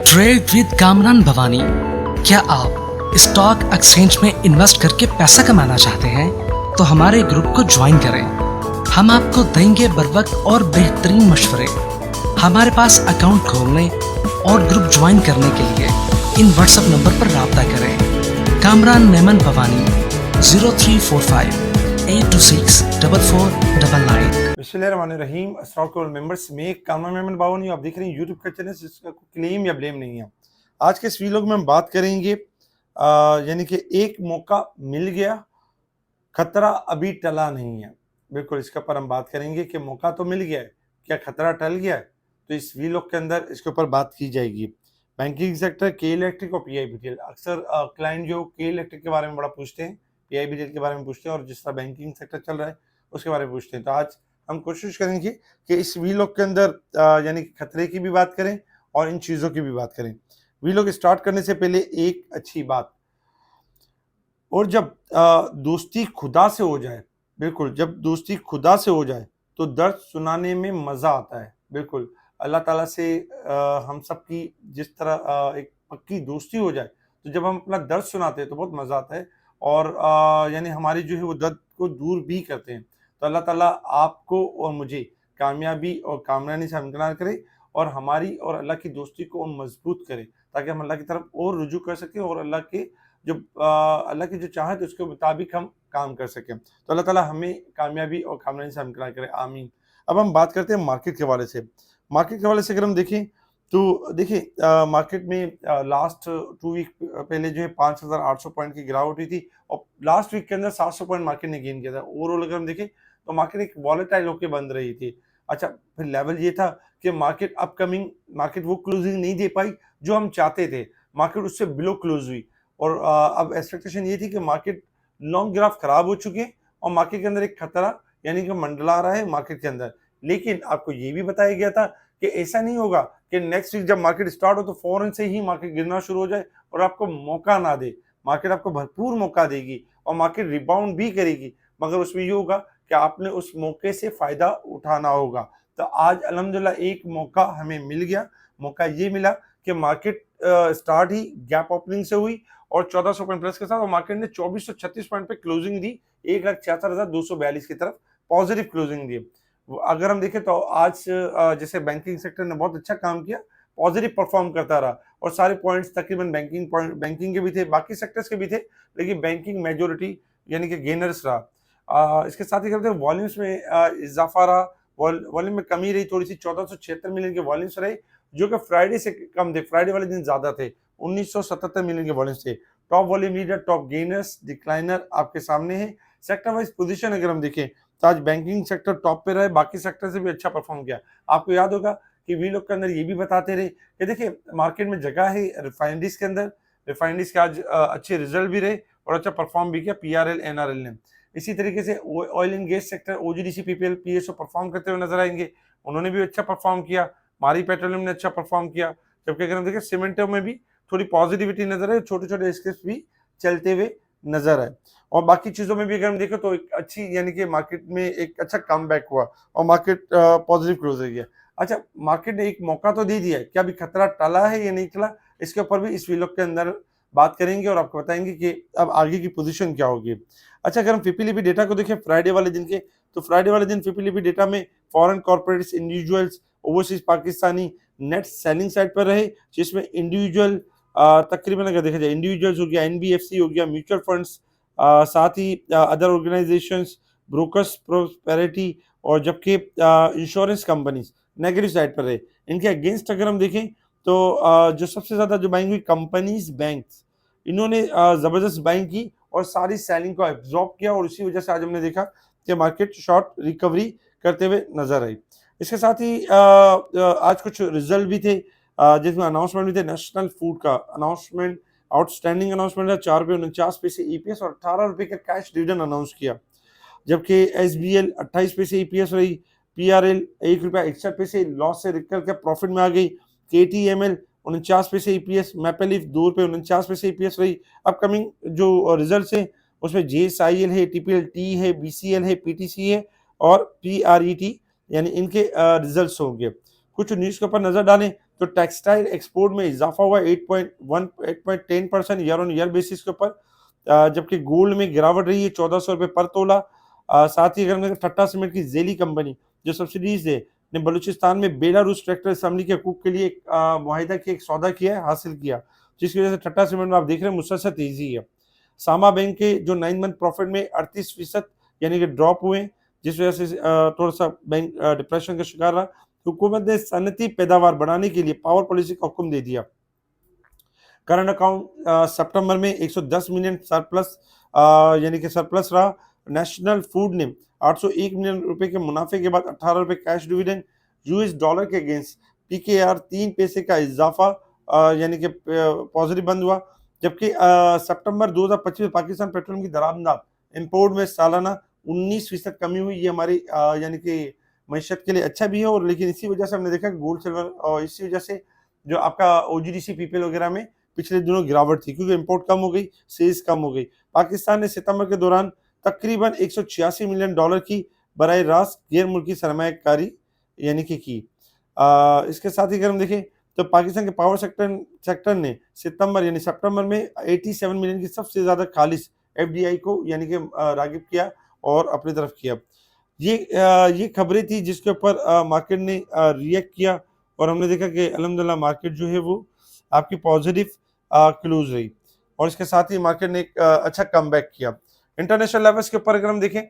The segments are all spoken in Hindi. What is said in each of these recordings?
Trade with Kamran Bhavani. क्या आप स्टॉक एक्सचेंज में इन्वेस्ट करके पैसा कमाना चाहते हैं तो हमारे ग्रुप को ज्वाइन करें। हम आपको देंगे बर वक्त और बेहतरीन मशवरे। हमारे पास अकाउंट खोलने और ग्रुप ज्वाइन करने के लिए इन व्हाट्सएप नंबर पर राब्ता करें। कामरान मेमन भवानी 0345 826 4499। बिस्मिल्लाहिर्रहमानिर्रहीम। अस्सलाम वालेकुम मेंबर्स, मैं कामरान मेमन भवानी, आप देख रहे हैं यूट्यूब का चैनल जिसका कोई क्लेम या ब्लेम नहीं है। आज के इस वीडियो में हम बात करेंगे यानी कि एक मौका मिल गया, खतरा अभी टला नहीं है। बिल्कुल इसके ऊपर हम बात करेंगे कि मौका तो मिल गया है, क्या खतरा टल गया है? तो इस वीडियो के अंदर इसके ऊपर बात की जाएगी। बैंकिंग सेक्टर, के इलेक्ट्रिक और पीआईबीटीएल। अक्सर क्लाइंट जो के इलेक्ट्रिक के बारे में बड़ा पूछते हैं, पीआईबीटीएल के बारे में पूछते हैं और जिस तरह बैंकिंग सेक्टर चल रहा है उसके बारे में पूछते हैं। तो आज हम कोशिश करेंगे कि इस वीडियो के अंदर यानी कि खतरे की भी बात करें और इन चीज़ों की भी बात करें। वीडियो स्टार्ट करने से पहले एक अच्छी बात, और जब दोस्ती खुदा से हो जाए, बिल्कुल जब दोस्ती खुदा से हो जाए तो दर्द सुनाने में मज़ा आता है। बिल्कुल अल्लाह ताला से हम सब की जिस तरह एक पक्की दोस्ती हो जाए तो जब हम अपना दर्द सुनाते हैं तो बहुत मज़ा आता है और यानी हमारी जो है वो दर्द को दूर भी करते हैं। तो अल्लाह ताला आपको और मुझे कामयाबी और कामयाबी से हमदरार करे और हमारी और अल्लाह की दोस्ती को और मजबूत करे ताकि हम अल्लाह की तरफ और रुजू कर सकें और अल्लाह के जो अल्लाह की जो चाहत है उसके मुताबिक हम काम कर सकें। तो अल्लाह ताला हमें कामयाबी और कामयाबी से हमदरार करे, आमीन। अब हम बात करते हैं मार्केट के हवाले से। मार्केट के हवाले से अगर हम देखें तो देखिए मार्केट में लास्ट 2 वीक पहले जो है 5,800 पॉइंट की गिरावट हुई थी और लास्ट वीक के अंदर 700 पॉइंट मार्केट ने गेन किया था। ओवरऑल अगर हम देखें तो मार्केट एक वॉलेटाइल होकर बंद रही थी। अच्छा, फिर लेवल ये था कि मार्केट अपकमिंग मार्केट वो क्लोजिंग नहीं दे पाई जो हम चाहते थे, मार्केट उससे बिलो क्लोज हुई और अब एक्सपेक्टेशन ये थी कि मार्केट लॉन्ग ग्राफ खराब हो चुके हैं और मार्केट के अंदर एक खतरा यानी कि मंडला रहा है मार्केट के अंदर। लेकिन आपको ये भी बताया गया था कि ऐसा नहीं होगा कि नेक्स्ट वीक जब मार्केट स्टार्ट हो तो फौरन से ही मार्केट गिरना शुरू हो जाए और आपको मौका ना दे। मार्केट आपको भरपूर मौका देगी और मार्केट रिबाउंड भी करेगी, मगर उसमें ये होगा कि आपने उस मौके से फायदा उठाना होगा। तो आज अल्हम्दुलिल्लाह एक मौका हमें मिल गया। मौका ये मिला कि मार्केट स्टार्ट ही गैप ओपनिंग से हुई और 1400 पॉइंट प्लस के साथ और मार्केट ने 2436 पॉइंट पे क्लोजिंग दी, 1,76,242 की तरफ पॉजिटिव क्लोजिंग दी। अगर हम देखें तो आज जैसे बैंकिंग सेक्टर ने बहुत अच्छा काम किया, पॉजिटिव परफॉर्म करता रहा और सारे पॉइंट्स तकरीबन बैंकिंग के भी थे, बाकी सेक्टर्स के भी थे, लेकिन बैंकिंग मेजोरिटी यानी कि गेनर्स रहा। इसके साथ ही कहते हैं वॉल्यूम्स में इजाफा रहा, वॉल्यूम में कमी रही थोड़ी सी, 1476 मिलियन के वॉल्यूम्स रहे जो कि फ्राइडे से कम थे, फ्राइडे वाले दिन ज्यादा थे, 1977 मिलियन के वॉल्यूम्स थे। Top volume leader, top gainers, decliner आपके सामने है। सेक्टर वाइज पोजीशन अगर हम देखें तो आज बैंकिंग सेक्टर टॉप पे रहे, बाकी सेक्टर से भी अच्छा परफॉर्म किया। आपको याद होगा कि वी लोग के अंदर ये भी बताते रहे कि देखिए मार्केट में जगह है रिफाइनरीज के अंदर, रिफाइनरीज के आज अच्छे रिजल्ट भी रहे और अच्छा परफॉर्म भी किया पीआरएल एनआरएल ने। इसी तरीके से oil and gas sector, OGDC PPL PSO perform करते हुए नजर आएंगे, उन्होंने भी अच्छा परफॉर्म किया। मारी पेट्रोलियम ने अच्छा परफॉर्म किया, जबकि अगर हम देखें सीमेंटो में भी थोड़ी पॉजिटिविटी नजर है, छोटे छोटे स्क्रिप्ट भी चलते हुए नजर आए और बाकी चीजों में भी अगर हम देखें तो एक अच्छी यानी कि मार्केट में एक अच्छा कमबैक हुआ और मार्केट पॉजिटिव क्लोज हो गया। अच्छा, मार्केट ने एक मौका तो दे दिया है, क्या अभी खतरा टला है या नहीं टला, इसके ऊपर भी इस वीडियो के अंदर बात करेंगे और आपको बताएंगे कि अब आगे की पोजीशन क्या होगी। अच्छा, अगर हम फिपिलिपी डेटा को देखें फ्राइडे वाले दिन के, तो फ्राइडे वाले दिन फिपिलिपी डेटा में foreign corporates, individuals, overseas Pakistani net selling side पर रहे, जिसमें इंडिविजुअल तकरीबन अगर देखा जाए इंडिविजुअल्स हो गया, एनबीएफसी हो गया, म्यूचुअल फंड्स, साथ ही अदर ऑर्गेनाइजेशंस, ब्रोकर्स प्रोस्पेरिटी और जबकि इंश्योरेंस कंपनीज नेगेटिव साइड पर रहे। इनके अगेंस्ट अगर हम देखें तो जो सबसे ज्यादा जो बाइंग हुई कंपनीज, बैंक्स, इन्होंने जबरदस्त बाइंग की और सारी सेलिंग को एब्जॉर्ब किया और इसी वजह से आज हमने देखा कि मार्केट शॉर्ट रिकवरी करते हुए नजर आई। इसके साथ ही आज कुछ रिजल्ट भी थे जिसमें अनाउंसमेंट भी थे। नेशनल फूड का अनाउंसमेंट, आउटस्टैंडिंग अनाउंसमेंट है, 4 रुपये 49 पैसे ईपीएस और 18 रुपये का कैश डिविडेंड अनाउंस किया, जबकि एसबीएल 28 पैसे ईपीएस रही, पीआरएल 1 रुपया 61 पैसे लॉस से रिकवर कर प्रॉफिट में आ गई, केटीएमएल 49 पैसे ईपीएस, मैपेलिफ 2 रुपये 49 पैसे ईपीएस रही। अपकमिंग जो रिजल्ट है उसमें जेएसआईएल है, टीपीएलटी है, बीसीएल है, पीटीसी है और पीआरईटी यानी इनके रिजल्ट्स होंगे। कुछ न्यूज़ के ऊपर नजर डालें तो टेक्सटाइल एक्सपोर्ट में इजाफा हुआ 8.10% ईयर ऑन ईयर बेसिस के ऊपर, जबकि गोल्ड में गिरावट रही है 1400 रुपये पर तोला। साथ ही अगर हम ठट्टा सीमेंट की जेली कंपनी जो सब्सिडीज है ने बलूचिस्तान में बेलारूस ट्रैक्टर असेंबली के हकूक के लिए एक मुआहिदा की एक सौदा किया है, हासिल किया, जिसकी वजह से ठट्टा सीमेंट में आप देख रहे हैं मुसलसल तेजी है। सामा बैंक के जो 9 मंथ प्रॉफिट में 38% यानी कि ड्रॉप हुए, जिस वजह से थोड़ा सा बैंक डिप्रेशन का शिकार रहा। हुकूमत ने सनती पैदावार बढ़ाने के लिए पावर पॉलिसी का हुक्म दे दिया। करंट अकाउंट सितंबर में 110 मिलियन सरप्लस यानी कि सरप्लस रहा। नेशनल फूड ने 801 मिलियन रुपए के मुनाफे के बाद 18 रुपए कैश डिविडेंड। यूएस डॉलर के अगेंस्ट पीकेआर 3 पैसे का इजाफा यानी कि पॉजिटिव बंद हुआ। जबकि सितंबर 2025 में पाकिस्तान पेट्रोलियम की दरामदात इंपोर्ट में सालाना 19% कमी हुई। ये हमारी यानी कि मईशत के लिए अच्छा भी है, और लेकिन इसी वजह से हमने देखा कि गोल्ड सिल्वर और इसी वजह से जो आपका ओजीडीसी पीपीएल वगैरह में पिछले दिनों गिरावट थी, क्योंकि इंपोर्ट कम हो गई, सेल्स कम हो गई। पाकिस्तान ने सितंबर के दौरान तकरीबन 186 मिलियन डॉलर की बराह रास्त गैर मुल्की सरमायाकारी यानी कि की। इसके साथ ही अगर हम देखें तो पाकिस्तान के पावर सेक्टर ने सितंबर में 87 मिलियन की सबसे ज्यादा खालिस एफडीआई को यानी कि रागिब किया और अपनी तरफ किया। ये खबरें थी जिसके ऊपर मार्केट ने रिएक्ट किया, और हमने देखा कि अल्हम्दुलिल्लाह मार्केट जो है वो आपकी पॉजिटिव क्लोज रही, और इसके साथ ही मार्केट ने एक अच्छा कमबैक किया। इंटरनेशनल लेवल्स के ऊपर अगर हम देखें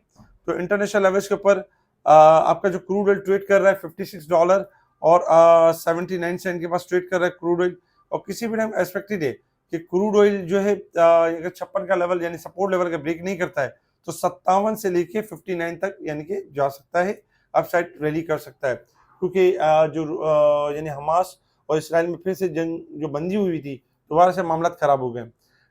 तो इंटरनेशनल लेवल्स के ऊपर आपका जो क्रूड ऑयल ट्रेड कर रहा है $56 और 79 सेंट के पास ट्रेड कर रहा है क्रूड ऑयल। और किसी भी टाइम एक्सपेक्टेड है कि क्रूड ऑयल जो है अगर 56 का लेवल यानी सपोर्ट लेवल का ब्रेक नहीं करता है तो 57 से लेके 59 तक यानी कि जा सकता है, अपसाइड रैली कर सकता है, क्योंकि जो यानी हमास और इसराइल में फिर से जंग जो बंदी हुई थी दोबारा से मामला खराब हो गए।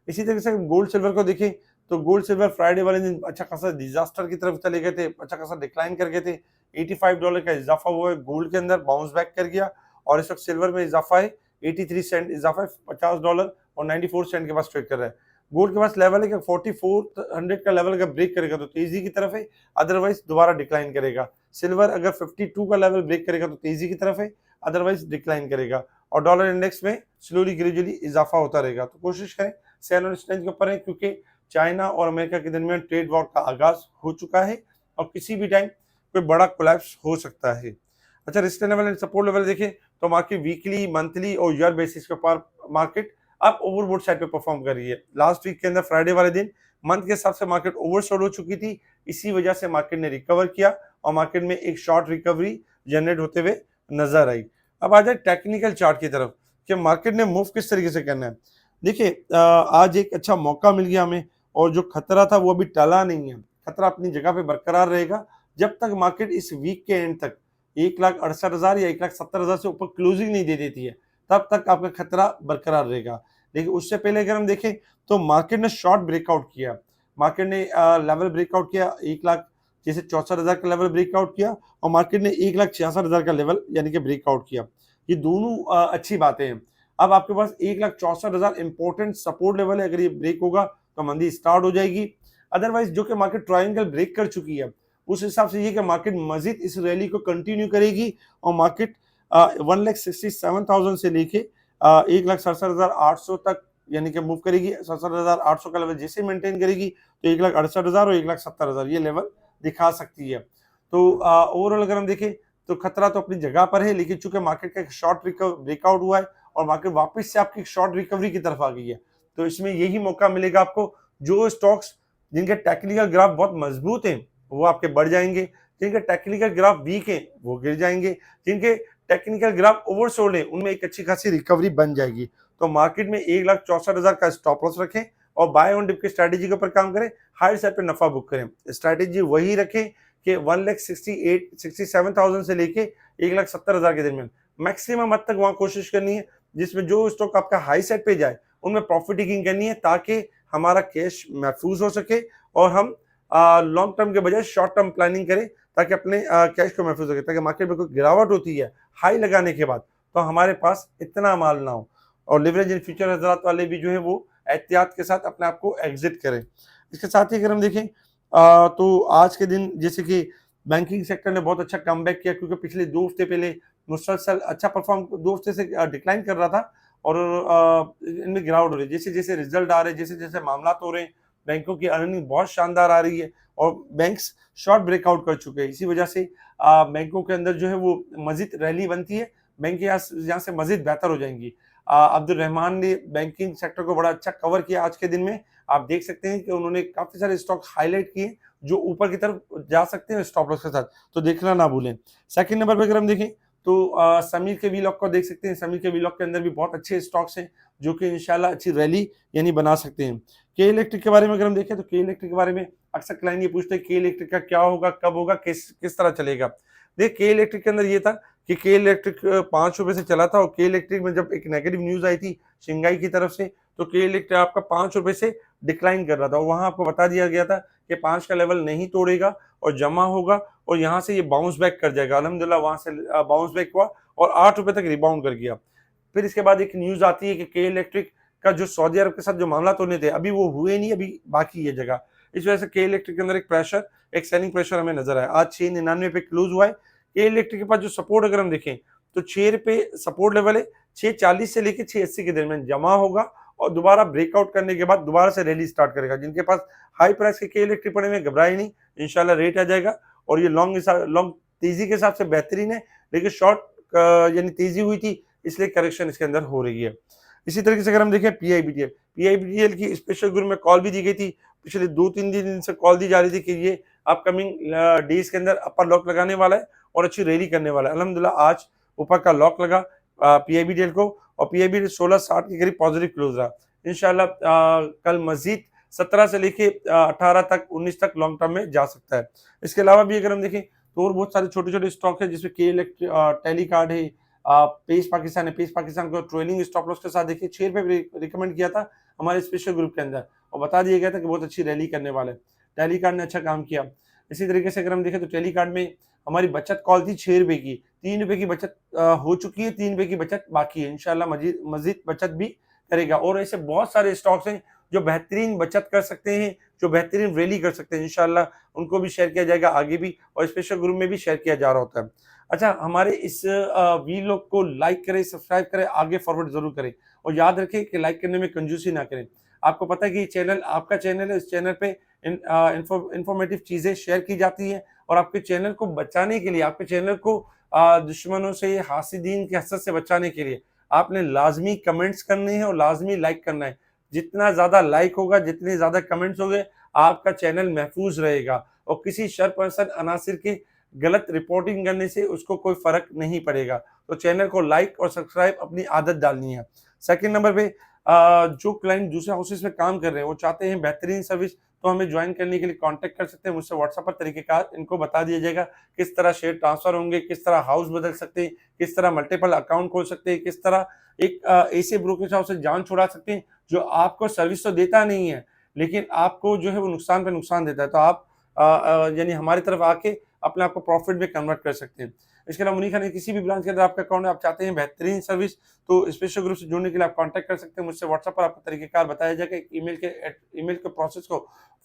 इसी तरीके से गोल्ड सिल्वर को देखें तो गोल्ड सिल्वर फ्राइडे वाले दिन अच्छा खासा डिजास्टर की तरफ चले गए थे, अच्छा खासा डिक्लाइन कर गए थे। $85 का इजाफा हुआ है गोल्ड के अंदर, बाउंस बैक कर गया, और इस वक्त सिल्वर में इजाफा है 83 सेंट इजाफा है, $50 और 94 सेंट के पास ट्रेड कर रहा है। गोल्ड के पास लेवल है कि 4400 का लेवल अगर ब्रेक करेगा तो तेजी की तरफ है, अदरवाइज दोबारा डिक्लाइन करेगा। सिल्वर अगर 52 का लेवल ब्रेक करेगा तो तेजी की तरफ है, अदरवाइज डिक्लाइन करेगा। और डॉलर इंडेक्स में स्लोली ग्रेजुअली इजाफा होता रहेगा। तो कोशिश करें सेल और स्ट्रेंथ के ऊपर है, क्योंकि चाइना और अमेरिका के दरमियान ट्रेड वॉर का आगाज हो चुका है और किसी भी टाइम कोई बड़ा कोलैप्स हो सकता है। अच्छा, risk level and support level देखें तो मार्केट वीकली, मंथली और ईयर बेसिस के ऊपर मार्केट अब ओवरबोट साइड पे परफॉर्म कर रही है। लास्ट वीक के अंदर फ्राइडे वाले दिन मंथ के हिसाब से मार्केट ओवरसोल्ड हो चुकी थी, इसी वजह से मार्केट ने रिकवर किया और मार्केट में एक शॉर्ट रिकवरी जनरेट होते हुए नजर आई। अब आ जाए टेक्निकल चार्ट की तरफ कि मार्केट ने मूव किस तरीके से करना है। देखिए आज एक अच्छा मौका मिल गया हमें, और जो खतरा था वो अभी टला नहीं है, खतरा अपनी जगह पे बरकरार रहेगा जब तक मार्केट इस वीक के एंड तक 1,68,000 या 1,70,000 से ऊपर क्लोजिंग नहीं दे देती है, तब तक आपका खतरा बरकरार रहेगा। लेकिन उससे पहले अगर हम देखें तो मार्केट ने शॉर्ट ब्रेकआउट किया, मार्केट ने लेवल ब्रेकआउट किया 1,64,000 का लेवल ब्रेकआउट किया, और मार्केट ने 1,66,000 का लेवल यानी कि ब्रेकआउट किया। ये दोनों अच्छी बातें हैं। अब आपके पास 1,64,000 इंपॉर्टेंट सपोर्ट लेवल है, अगर ये ब्रेक होगा तो मंदी स्टार्ट हो जाएगी। अदरवाइज जो कि मार्केट ट्रायंगल ब्रेक कर चुकी है, उस हिसाब से ये कि मार्केट मजीद इस रैली को कंटिन्यू करेगी और मार्केट 1,67,000 से लेके 1,67,800 तक यानी कि मूव करेगी। 67,800 का लेवल जैसे मेंटेन करेगी तो 1,68,000 और 1,70,000 ये लेवल दिखा सकती है। तो ओवरऑल अगर हम देखें तो खतरा तो अपनी जगह पर है, लेकिन चूंकि मार्केट का एक शॉर्ट ब्रेकआउट हुआ है और मार्केट वापस से आपकी शॉर्ट रिकवरी की तरफ आ गई है, तो इसमें यही मौका मिलेगा आपको। जो स्टॉक्स जिनके टेक्निकल ग्राफ बहुत मजबूत हैं वो आपके बढ़ जाएंगे, जिनके टेक्निकल ग्राफ वीक हैं वो गिर जाएंगे, जिनके टेक्निकल ग्राफ ओवरसोल्ड है उनमें एक अच्छी खासी रिकवरी बन जाएगी। तो मार्केट में 1,64,000 का स्टॉप लॉस रखें और बाय ऑन डिप की स्ट्रैटेजी के ऊपर काम करें, हायर साइड पे नफा बुक करें। स्ट्रैटेजी वही रखें कि 1,67,000 से लेके 1,70,000 के दरमियान मैक्सिमम हद तक वहां कोशिश करनी है, जिसमें जो स्टॉक आपका हाई साइड पे जाए उनमें प्रॉफिट टेकिंग करनी है, ताकि हमारा कैश महफूज हो सके और हम लॉन्ग टर्म के बजाय शॉर्ट टर्म प्लानिंग करें, ताकि अपने कैश को महफूज रखें, ताकि मार्केट में कोई गिरावट होती है हाई लगाने के बाद तो हमारे पास इतना माल ना हो। और लिवरेज इन फ्यूचर हजरात वाले भी जो है वो एहतियात के साथ अपने आप को एग्जिट करें। इसके साथ ही अगर हम देखें तो आज के दिन जैसे कि बैंकिंग सेक्टर ने बहुत अच्छा कमबैक किया, क्योंकि पिछले 2 हफ्ते पहले मुसलसल अच्छा परफॉर्म 2 हफ्ते से डिक्लाइन कर रहा था और इनमें गिरावट हो रही है। जैसे जैसे रिजल्ट आ रहे हैं, जैसे जैसे मामला हो रहे हैं, बैंकों की अर्निंग बहुत शानदार आ रही है और बैंक्स शॉर्ट ब्रेकआउट कर चुके हैं। इसी वजह से बैंकों के अंदर जो है वो मजीद रैली बनती है, बैंक यहाँ से मजीद बेहतर हो जाएंगी। अब्दुल रहमान ने बैंकिंग सेक्टर को बड़ा अच्छा कवर किया आज के दिन में। आप देख सकते हैं कि उन्होंने काफी सारे स्टॉक हाईलाइट किए जो ऊपर की तरफ जा सकते हैं स्टॉप लॉस के साथ, तो देखना ना भूलें। सेकंड नंबर पे अगर हम देखें तो समीर के वीलॉग को देख सकते हैं। समीर के वीलॉग के अंदर भी बहुत अच्छे स्टॉक्स हैं जो कि इंशाल्लाह अच्छी रैली यानी बना सकते हैं। के इलेक्ट्रिक के बारे में अगर हम देखें तो के इलेक्ट्रिक के बारे में अक्सर क्लाइंट ये पूछते हैं के इलेक्ट्रिक का क्या होगा, कब होगा, किस तरह चलेगा। देख के इलेक्ट्रिक के अंदर ये था कि के इलेक्ट्रिक 5 रुपए से चला था और के इलेक्ट्रिक में जब एक नेगेटिव न्यूज आई थी शिंगाई की तरफ से तो के इलेक्ट्रिक आपका 5 रुपए से डिक्लाइन कर रहा था। वहां आपको बता दिया गया था कि 5 का लेवल नहीं तोड़ेगा और जमा होगा और यहाँ से ये बाउंस बैक कर जाएगा। अल्हम्दुलिल्लाह वहां से बाउंस बैक हुआ और 8 रुपए तक रिबाउंड कर गया। फिर इसके बाद एक न्यूज आती है कि के इलेक्ट्रिक का जो सऊदी अरब के साथ जो मामला होने थे अभी वो हुए नहीं, अभी बाकी है जगह। इस वजह से के इलेक्ट्रिक के अंदर एक प्रेशर, एक सेलिंग प्रेशर हमें नजर आया। आज 699 पे क्लोज हुआ है। के इलेक्ट्रिक के पास जो सपोर्ट अगर हम देखें तो 6 पे सपोर्ट लेवल है, 640 से लेके 680 के दरमियान जमा होगा और दोबारा ब्रेकआउट करने के बाद दोबारा से रैली स्टार्ट करेगा। जिनके पास हाई प्राइस के इलेक्ट्रिक पड़े हुए घबराए नहीं, इंशाल्लाह रेट आ जाएगा और ये लॉन्ग तेजी के हिसाब से बेहतरीन है, लेकिन शॉर्ट यानी तेजी हुई थी इसलिए करेक्शन इसके अंदर हो रही है। इसी तरीके से अगर हम देखें पीआईबीटीएल की स्पेशल ग्रुप में कॉल भी दी गई थी, पिछले 2-3 दिन से कॉल दी जा रही थी कि ये अपकमिंग डेज के अंदर अपर लॉक लगाने वाला है और अच्छी रैली करने वाला है। अल्हम्दुलिल्लाह आज ऊपर का लॉक लगा पीआईबीटीएल को और पीआईबीटीएल 1660 के करीब पॉजिटिव क्लोज रहा। इंशाल्लाह कल मजीद 17 से लेके 18 तक 19 तक लॉन्ग टर्म में जा सकता है। इसके अलावा भी अगर हम देखें तो और बहुत सारे छोटे छोटे स्टॉक है जिसमें के टेलीकार्ड है, पेस पाकिस्तान है। पेस पाकिस्तान को ट्रेलिंग स्टॉप लॉस के साथ देखिए 6 रुपए रिकमेंड किया था हमारे स्पेशल ग्रुप के अंदर और बता दिया गया था कि बहुत अच्छी रैली करने वाले। टेलीकार्ड ने अच्छा काम किया। इसी तरीके से अगर हम देखें तो टेलीकार्ड में हमारी बचत कॉल थी 6 रुपए की, 3 रुपए की बचत हो चुकी है, 3 रुपए की बचत बाकी है। इंशाल्लाह मजीद बचत भी करेगा और ऐसे बहुत सारे स्टॉक्स हैं जो बेहतरीन बचत कर सकते हैं, जो बेहतरीन रैली कर सकते हैं। इंशाल्लाह उनको भी शेयर किया जाएगा आगे भी और स्पेशल ग्रुप में भी शेयर किया जा रहा होता है। अच्छा, हमारे इस वीलॉग को लाइक करें, सब्सक्राइब करें, आगे फॉरवर्ड जरूर करें और याद रखें कि लाइक करने में कंजूसी ना करें। आपको पता है कि ये चैनल आपका चैनल है, इस चैनल पे इंफॉर्मेटिव चीजें शेयर की जाती हैं और आपके चैनल को बचाने के लिए, आपके चैनल को दुश्मनों से, हासिदीन के हसद से बचाने के लिए आपने लाजमी कमेंट्स करने हैं और लाजमी लाइक करना है। जितना ज्यादा लाइक होगा, जितने ज्यादा कमेंट्स होंगे, आपका चैनल महफूज रहेगा और किसी शर पर्सन अनासिर के गलत रिपोर्टिंग करने से उसको कोई फर्क नहीं पड़ेगा। तो चैनल को लाइक और सब्सक्राइब अपनी आदत डालनी है। सेकंड नंबर पे जो क्लाइंट दूसरे हाउसेस में काम कर रहे हैं वो चाहते हैं बेहतरीन सर्विस, तो हमें ज्वाइन करने के लिए कांटेक्ट कर सकते हैं मुझसे व्हाट्सएप पर। तरीकेकार इनको बता दिया जाएगा किस तरह शेयर ट्रांसफर होंगे, किस तरह हाउस बदल सकते हैं, किस तरह मल्टीपल अकाउंट खोल सकते हैं, किस तरह एक ऐसे ब्रोकरेज हाउस से जान छुड़ा सकते हैं जो आपको सर्विस तो देता नहीं है लेकिन आपको जो है वो नुकसान पे नुकसान देता है। तो आप यानी हमारी तरफ आके अपने आप को प्रॉफिट में कन्वर्ट कर सकते हैं। इसके अलावा मुनीर खान ने किसी भी ब्रांच के अंदर आपका अकाउंट है, आप चाहते हैं बेहतरीन सर्विस, तो स्पेशल ग्रुप से जुड़ने के लिए आप कांटेक्ट कर सकते हैं मुझसे व्हाट्सएप पर। आपको तरीकेकार बताया जाएगा। ईमेल के प्रोसेस को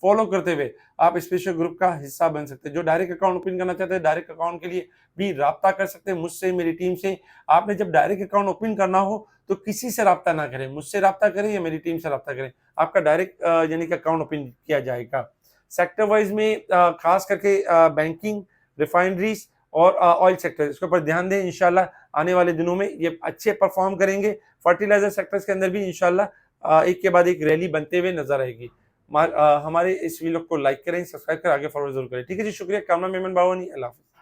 फॉलो करते हुए आप स्पेशल ग्रुप का हिस्सा बन सकते हैं। जो डायरेक्ट अकाउंट ओपन करना चाहते हैं, डायरेक्ट अकाउंट के लिए भी राब्ता कर सकते हैं मुझसे, मेरी टीम से। आपने जब डायरेक्ट अकाउंट ओपन करना हो तो किसी से राब्ता ना करें, मुझसे राब्ता करें या मेरी टीम से राब्ता करें, आपका डायरेक्ट यानी कि अकाउंट ओपन किया जाएगा। सेक्टर वाइज में खास करके बैंकिंग, रिफाइनरीज और ऑयल सेक्टर, इसके ऊपर ध्यान दें। इंशाल्लाह आने वाले दिनों में ये अच्छे परफॉर्म करेंगे। फर्टिलाइजर सेक्टर्स के अंदर भी इंशाल्लाह एक के बाद एक रैली बनते हुए नजर आएगी। हमारे इस वीडियो को लाइक करें, सब्सक्राइब करें, आगे फॉरवर्ड जरूर करें। ठीक है जी, शुक्रिया। कामना मेमन बावनी, अल्लाह हाफिज़।